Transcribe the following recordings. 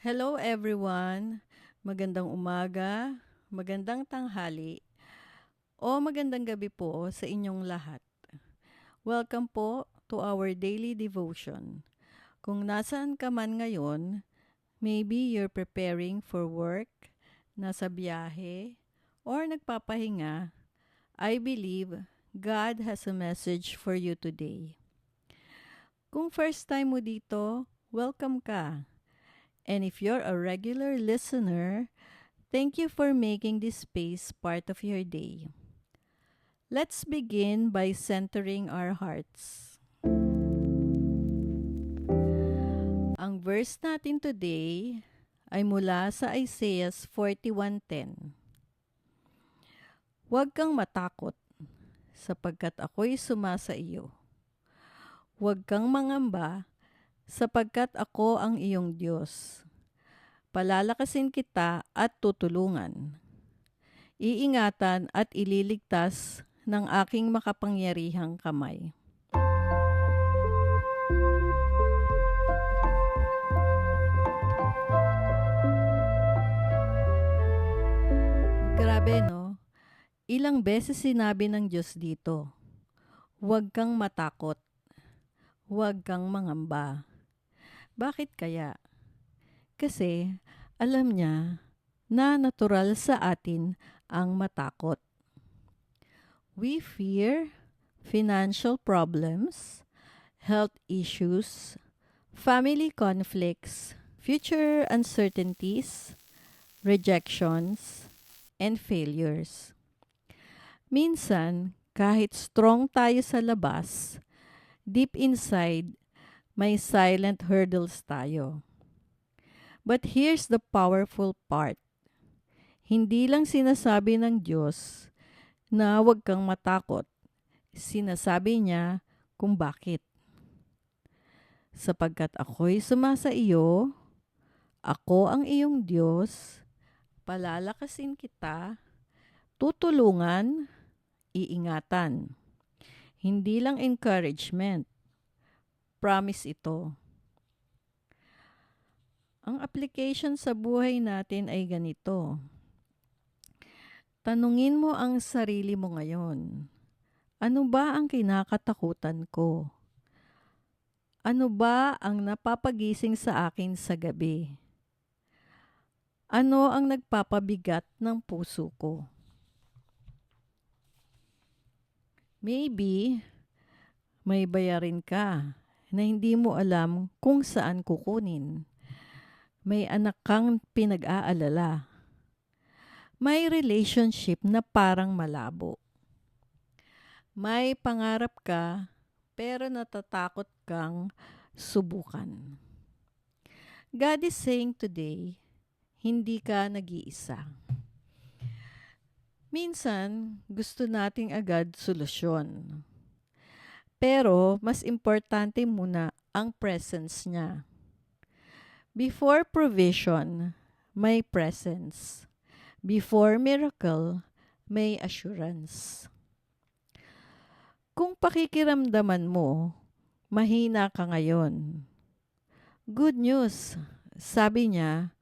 Hello everyone! Magandang umaga, magandang tanghali, o magandang gabi po sa inyong lahat. Welcome po to our daily devotion. Kung nasaan ka man ngayon, maybe you're preparing for work, nasa biyahe, or nagpapahinga, I believe God has a message for you today. Kung first time mo dito, welcome ka. And if you're a regular listener, thank you for making this space part of your day. Let's begin by centering our hearts. Ang verse natin today ay mula sa Isaiah 41:10. Huwag kang matakot, sapagkat ako'y sumasa iyo. Huwag kang mangamba, sapagkat ako ang iyong Diyos. Palalakasin kita at tutulungan. Iingatan at ililigtas ng aking makapangyarihang kamay. Grabe no? Ilang beses sinabi ng Diyos dito, huwag kang matakot, huwag kang mangamba. Bakit kaya? Kasi alam niya na natural sa atin ang matakot. We fear financial problems, health issues, family conflicts, future uncertainties, rejections, and failures. Minsan, kahit strong tayo sa labas, deep inside, may silent hurdles tayo. But here's the powerful part. Hindi lang sinasabi ng Diyos na huwag kang matakot. Sinasabi niya kung bakit. Sapagkat ako'y sumasa iyo, ako ang iyong Diyos, palalakasin kita, tutulungan, iingatan. Hindi lang encouragement. Promise ito. Ang application sa buhay natin ay ganito. Tanungin mo ang sarili mo ngayon. Ano ba ang kinakatakutan ko? Ano ba ang napapagising sa akin sa gabi? Ano ang nagpapabigat ng puso ko? Maybe, may bayarin ka na hindi mo alam kung saan kukunin. May anak kang pinag-aalala. May relationship na parang malabo. May pangarap ka pero natatakot kang subukan. God is saying today, hindi ka nag-iisa. Minsan, gusto nating agad solusyon. Pero mas importante muna ang presence niya. Before provision, may presence. Before miracle, may assurance. Kung pakikiramdaman mo, mahina ka ngayon. Good news, sabi niya,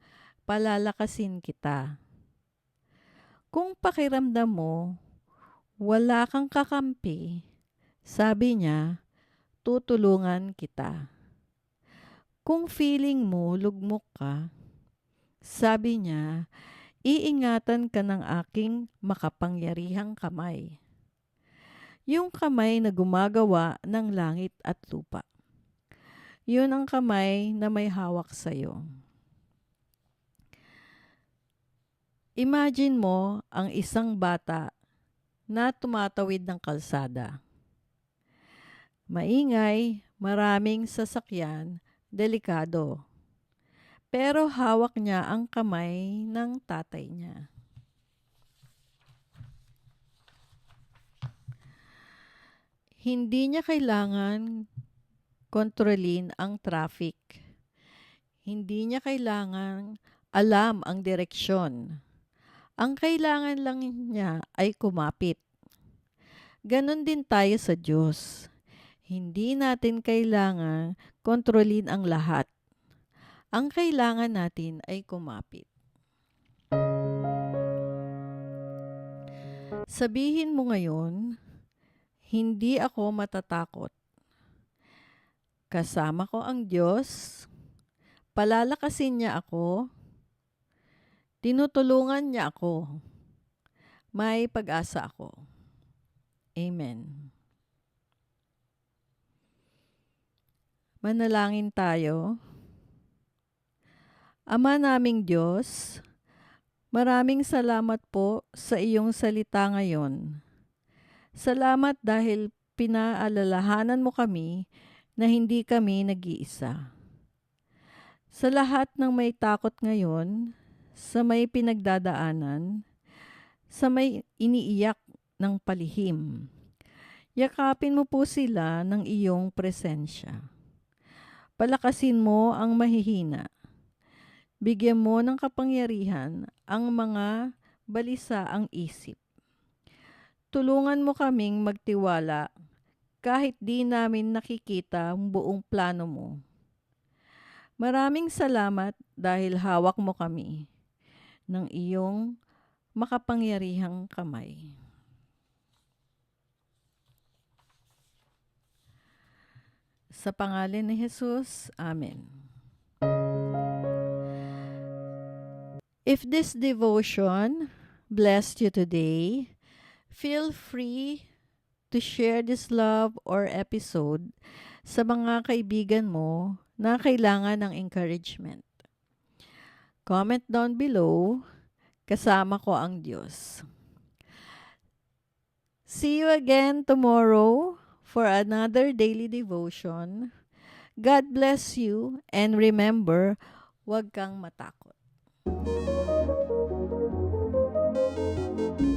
palalakasin kita. Kung pakiramdam mo, wala kang kakampi, sabi niya, tutulungan kita. Kung feeling mo lugmok ka, sabi niya, iingatan ka ng aking makapangyarihang kamay. Yung kamay na gumagawa ng langit at lupa. Yun ang kamay na may hawak sa'yo. Imagine mo ang isang bata na tumatawid ng kalsada. Maingay, maraming sasakyan, delikado. Pero hawak niya ang kamay ng tatay niya. Hindi niya kailangan kontrolin ang traffic. Hindi niya kailangan alam ang direksyon. Ang kailangan lang niya ay kumapit. Ganon din tayo sa Diyos. Hindi natin kailangan kontrolin ang lahat. Ang kailangan natin ay kumapit. Sabihin mo ngayon, hindi ako matatakot. Kasama ko ang Diyos, palalakasin niya ako, tinutulungan niya ako, may pag-asa ako. Amen. Manalangin tayo. Ama naming Diyos, maraming salamat po sa iyong salita ngayon. Salamat dahil pinaalalahanan mo kami na hindi kami nag-iisa. Sa lahat ng may takot ngayon, sa may pinagdadaanan, sa may iniiyak ng palihim, yakapin mo po sila ng iyong presensya. Palakasin mo ang mahihina. Bigyan mo ng kapangyarihan ang mga balisa ang isip. Tulungan mo kaming magtiwala kahit di namin nakikita ang buong plano mo. Maraming salamat dahil hawak mo kami ng iyong makapangyarihang kamay. Sa pangalan ni Jesus, Amen. If this devotion blessed you today, feel free to share this love or episode sa mga kaibigan mo na kailangan ng encouragement. Comment down below, kasama ko ang Diyos. See you again tomorrow for another daily devotion. God bless you and remember, huwag kang matakot.